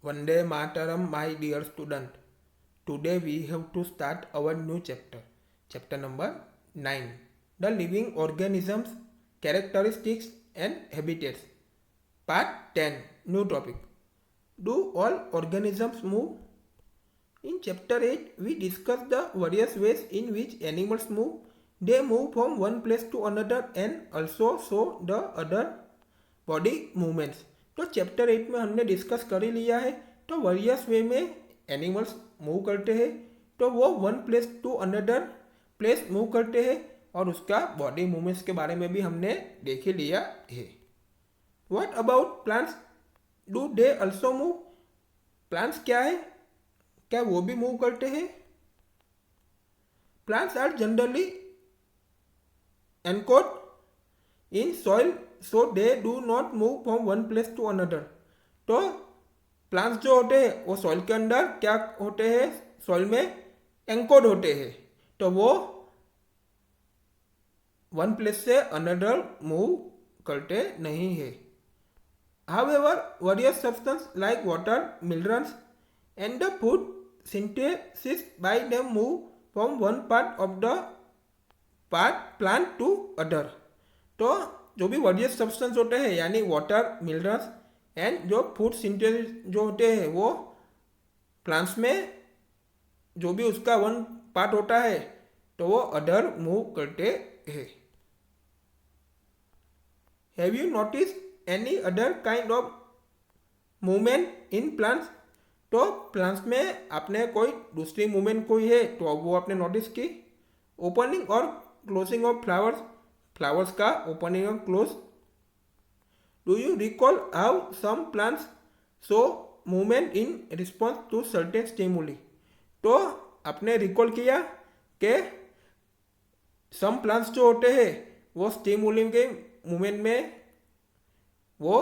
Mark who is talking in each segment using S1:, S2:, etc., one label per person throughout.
S1: Vande Mataram, my dear student. Today we have to start our new chapter. Chapter number 9. The living organisms, characteristics and habitats. Part 10. New topic. Do all organisms move? In chapter 8, we discuss the various ways in which animals move. They move from one place to another and also show the other body movements. तो chapter 8 में हमने discuss कर ही लिया है. तो various वे में animals move करते हैं. तो वो one place to another place move करते हैं और उसका बॉडी मूवमेंट्स के बारे में भी हमने देख ही लिया है. What about plants? Do they also move? Plants क्या है, क्या वो भी मूव करते हैं? Plants are generally encode in soil so they do not move from one place to another. तो प्लांट्स जो होते हैं वो सॉइल के अंदर क्या होते हैं, सॉइल में एंकोड होते हैं. तो वो वन प्लेस से अनदर मूव करते नहीं है. However various substance like water, minerals and the food synthesis by them move from one part of the plant to other. तो जो भी वेरियस सब्सटेंस होते हैं यानी वाटर, मिनरल्स एंड जो फूड सिंथेसिस जो होते हैं वो प्लांट्स में जो भी उसका वन पार्ट होता है तो वो अदर मूव करते हैं. Have you notice any other kind of movement in plants? तो प्लांट्स में आपने कोई दूसरी मूवमेंट कोई है तो वो आपने नोटिस की. ओपनिंग और क्लोजिंग ऑफ फ्लावर्स, फ्लावर्स का ओपनिंग और close. Do you recall how some plants show movement in response to certain stimuli? तो आपने रिकॉल किया कि सम प्लांट्स जो होते हैं वो स्टिमुली के मूवमेंट में वो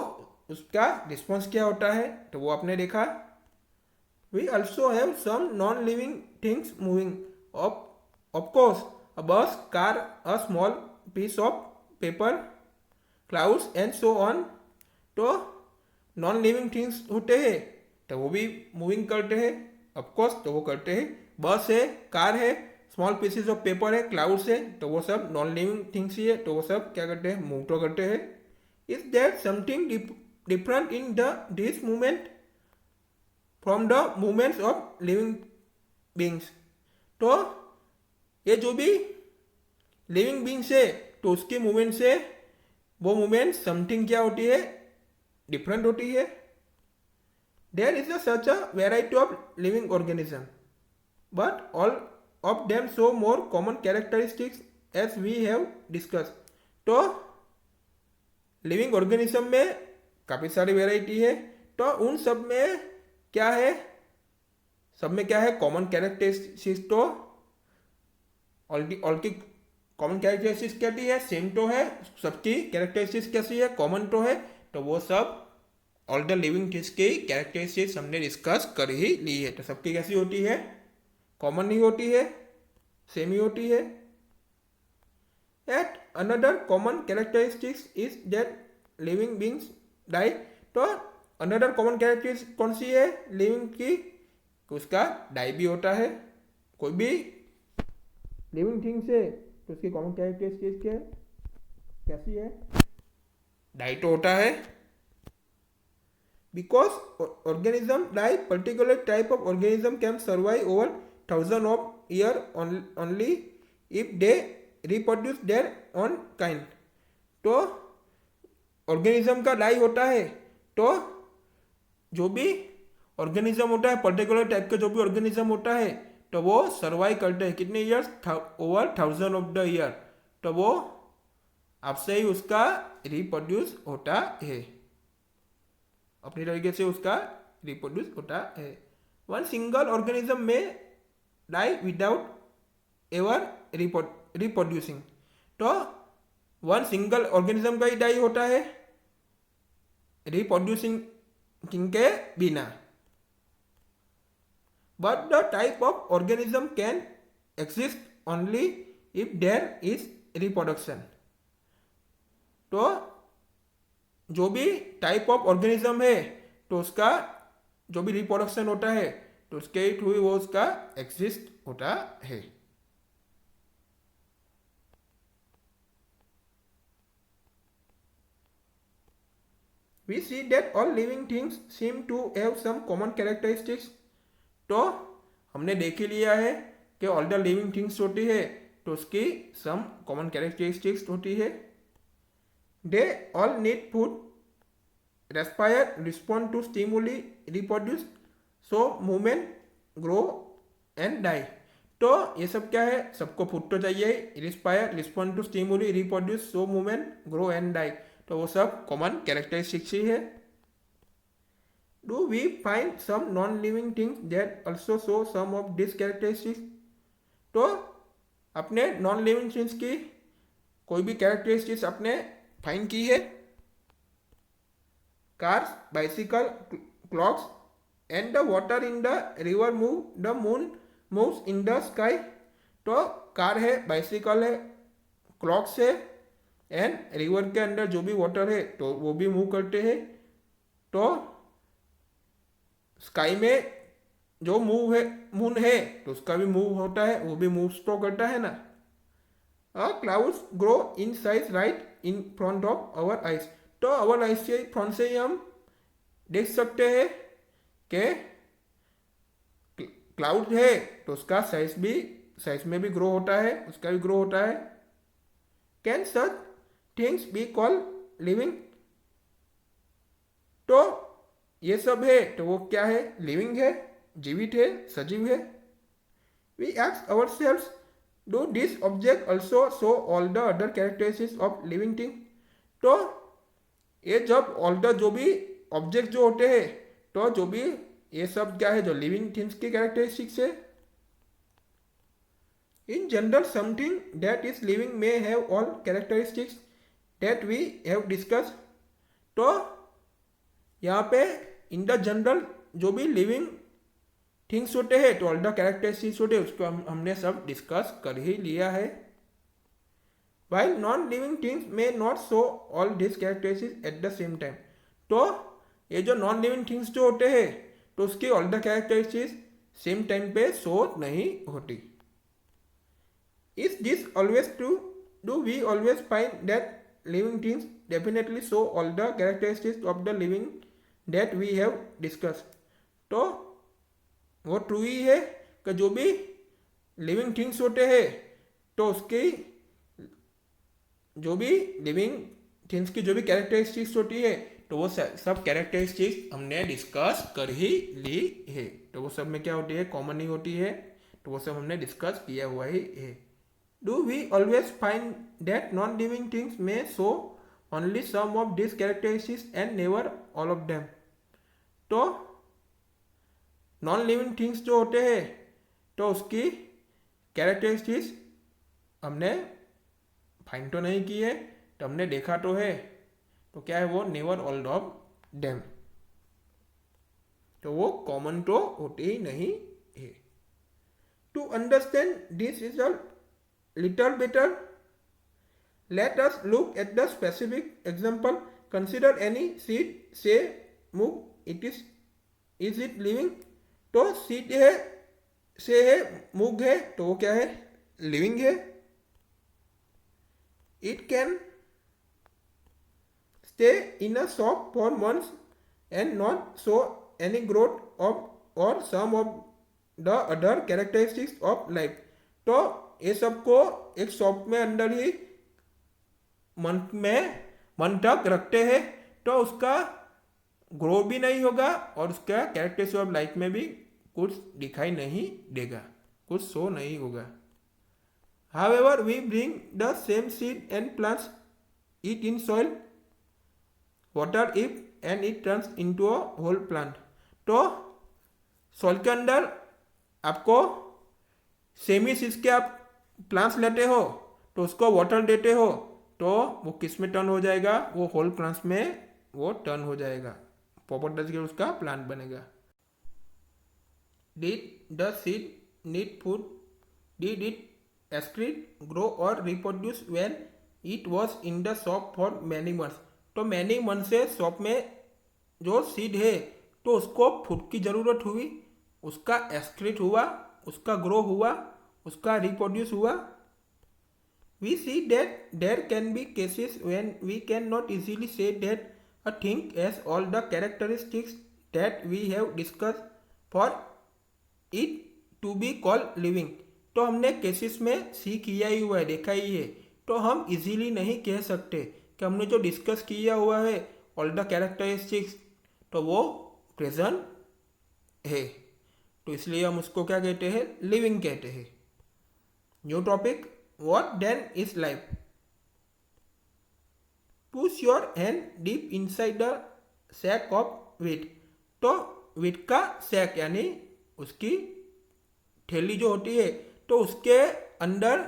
S1: उसका रिस्पॉन्स क्या होता है तो वो आपने देखा. We also have some non living things moving. Of course a bus, car, a small piece of paper, clouds and so on. तो नॉन लिविंग थिंग्स होते हैं तो वो भी मूविंग करते हैं. ऑफकोर्स तो वो करते हैं. बस है, कार है, स्मॉल पीसेस ऑफ पेपर है, क्लाउड्स है तो वो सब नॉन लिविंग थिंग्स ही है तो वो सब क्या करते हैं, मूव तो करते हैं. Is there something different in this movement from the movements of living beings? तो ये जो भी लिविंग बींग्स है तो उसकी मूवमेंट से वो मूवमेंट समथिंग क्या होती है, डिफरेंट होती है. There is such a variety of living organism but all of them show more common characteristics as we have discuss. तो लिविंग ऑर्गेनिज्म में काफ़ी सारी वेराइटी है तो उन सब में क्या है, सब में क्या है कॉमन कैरेक्टरिस्टिक्स. तो ऑल की कॉमन कैरेक्टरिस्टिक्स कैसी है, सेम तो है. सबकी कैरेक्टरिस्टिक्स कैसी है, कॉमन तो है. तो वो सब ऑल द लिविंग थिंग्स की कैरेक्टरिस्टिक्स हमने डिस्कस कर ही ली है. तो सबकी कैसी होती है, कॉमन ही होती है, सेम ही होती है. At another common characteristics is that living beings die. तो अनदर कॉमन कैरेक्टरिस्टिक्स कौन सी है लिविंग की, उसका डाई भी होता है. कोई भी लिविंग थिंग्स है तो उसकी कॉमन कैरेक्टरिस्टिक्स क्या है, कैसी है, डाई तो होता है. Because organism die, particular type of organism can survive over thousand of year only if they reproduce their own kind. तो ऑर्गेनिज्म का डाई होता है तो जो भी ऑर्गेनिज्म होता है, पर्टिकुलर टाइप का जो भी ऑर्गेनिज्म होता है तो वो सर्वाइव करते हैं कितने years, over thousand of the year. तो वो आपसे ही उसका रिप्रोड्यूस होता है, अपनी तरीके से उसका रिप्रोड्यूस होता है. वन सिंगल ऑर्गेनिज्म में डाई विदाउट एवर रिप्रोड्यूसिंग. तो वन सिंगल ऑर्गेनिज्म का ही डाई होता है रिप्रोड्यूसिंग के बिना. But the type of organism can exist only if there is reproduction. तो जो भी टाइप ऑफ ऑर्गेनिज्म है तो उसका जो भी रिप्रोडक्शन होता है तो उसके थ्रू ही वो उसका एग्जिस्ट होता है। We see that all living things seem to have some common characteristics। तो हमने देख ही लिया है कि ऑल द लिविंग थिंग्स होती है तो उसकी सम कॉमन कैरेक्टरिस्टिक्स होती है। They all need food, respire, respond to stimuli, reproduce, show movement, grow and die. तो ये सब क्या है, सबको फूड तो चाहिए, respire, respond to stimuli, reproduce, show movement, grow and die. तो वो सब कॉमन कैरेक्टरिस्टिक्स ही है। Do we find some non living things that also show some of this characteristics. तो अपने नॉन लिविंग थिंग्स की कोई भी कैरेक्टरिस्टिक्स अपने फाइंड की है। Cars, bicycle, clocks and the water in the river move, the moon moves in the sky. तो car है, बाइसिकल है, क्लॉक्स है एंड रिवर के अंदर जो भी वाटर है तो वो भी मूव करते हैं। तो स्काई में जो मूव है, मून है तो उसका भी मूव होता है, वो भी मूव तो करता है ना। Clouds grow in size right in front of our eyes. तो आवर आइज से फ्रंट से ही हम देख सकते हैं कि क्लाउड है तो उसका साइज में भी ग्रो होता है, उसका भी ग्रो होता है। Can such things be call living. तो ये सब है तो वो क्या है, लिविंग है, जीवित है, सजीव है। We ask ourselves, do this object also show all the other characteristics of living thing. तो ये जब ऑल द जो भी ऑब्जेक्ट जो होते हैं तो जो भी ये सब क्या है, जो लिविंग थिंग्स की कैरेक्टरिस्टिक्स है। In general something that is living may have all characteristics that we have discuss. तो यहाँ पे इन द जनरल जो भी लिविंग थिंग्स होते हैं तो ऑल द कैरेक्टरिस्टिक्स होते हैं उसको हमने सब डिस्कस कर ही लिया है। While non living things may not show all this characteristics at the same time. तो ये जो नॉन लिविंग थिंग्स जो होते हैं तो उसकी all the characteristics same time पे शो नहीं होती। Is this always true? Do we always find that living things definitely show all the characteristics of the living that we have discussed। तो वो ट्रू ही है कि जो भी लिविंग थिंग्स होते हैं तो उसकी जो भी लिविंग थिंग्स की जो भी कैरेक्टरिस्टिक्स होती है तो वो सब कैरेक्टरिस्टिक्स हमने डिस्कस कर ही ली है। तो वो सब में क्या होती है, कॉमन ही होती है, तो वो सब हमने डिस्कस किया हुआ ही है। Do we always find that non-living things may show only some of these characteristics and never all of them? तो नॉन लिविंग थिंग्स जो होते हैं तो उसकी कैरेक्टरिस्टिक्स हमने फाइंड तो नहीं की है, तो हमने देखा तो है, तो क्या है वो, नेवर ऑल ऑफ देम। तो वो कॉमन तो होते ही नहीं है। To understand this result little better, let us look at the specific example। consider any seed, say move, is it living। तो seed है, से है, मूग है, तो वो क्या है, लिविंग है। it can stay in a shop for months and not show any growth of or some of the other characteristics of life। तो ये सबको एक शॉप में अंदर ही मंथ तक रखते हैं तो उसका ग्रो भी नहीं होगा और उसका कैरेक्टरिस्टिक्स ऑफ लाइफ में भी कुछ दिखाई नहीं देगा, कुछ शो नहीं होगा। However we bring the same seed and plants it in soil, water it and it turns into a whole plant. तो सॉइल के अंदर आपको सेमी सीड्स के आप प्लांट्स लेते हो तो उसको वाटर देते हो तो वो किस में टर्न हो जाएगा, वो होल प्लांट्स में वो टर्न हो जाएगा, प्रॉपर के उसका प्लांट बनेगा। Did the seed need food, did it excrete, grow और reproduce when it was in the shop for many months. तो मैनी मंथ से शॉप में जो सीड है तो उसको फूड की ज़रूरत हुई, उसका एक्सक्रीट हुआ, उसका ग्रो हुआ, उसका रिप्रोड्यूस हुआ. We see that there can be cases when we cannot easily say that a thing has all the characteristics that we have discussed for it to be called living. तो हमने cases में सी किया ही हुआ है, देखा ही है, तो हम इजीली नहीं कह सकते कि हमने जो डिस्कस किया हुआ है ऑल द कैरेक्टरिस्टिक्स तो वो प्रेजेंट है, तो इसलिए हम उसको क्या कहते हैं, लिविंग कहते हैं. New topic, what then is life? Push your hand deep inside the sack of wheat. तो wheat का सैक यानी उसकी थैली जो होती है, तो उसके अंदर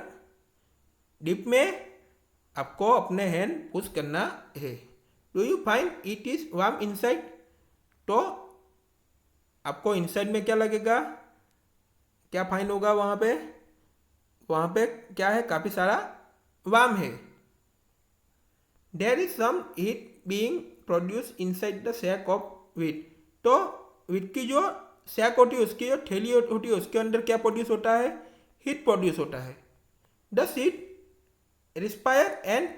S1: डीप में आपको अपने हैंड पुश करना है. Do you find it is warm inside? तो आपको इनसाइड में क्या लगेगा, क्या फाइंड होगा वहाँ पे क्या है, काफ़ी सारा वार्म है. There is some heat being produce inside the sack of wheat. तो व्हीट की जो सैक होती है, उसकी जो थैली होती है, उसके अंदर क्या प्रोड्यूस होता है, हीट प्रोड्यूस होता है. The seed respire and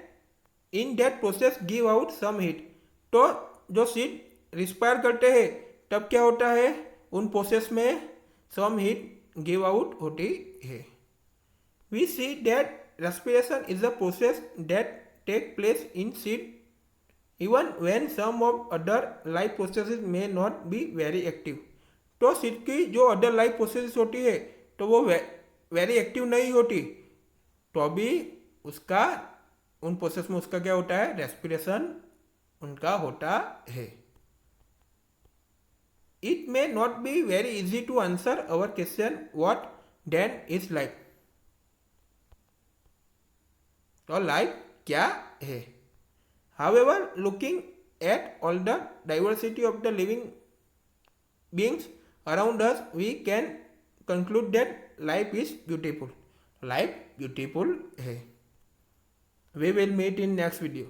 S1: in that process give out some heat. तो जो सीड रिस्पायर करते हैं तब क्या होता है, उन प्रोसेस में सम हीट गिव आउट होती है. We see that respiration is a process that takes place in seed even when some of other life processes may not be very active. तो सीड की जो अदर लाइफ प्रोसेस होती है तो वो very active नहीं होती, तो अभी उसका उन प्रोसेस में उसका क्या होता है, रेस्पिरेशन उनका होता है. It may not be very easy to answer our question what then is life. तो लाइफ क्या है? However, looking at all the diversity of the living beings around us, we can conclude that life is beautiful. Life beautiful है. We will meet in next video.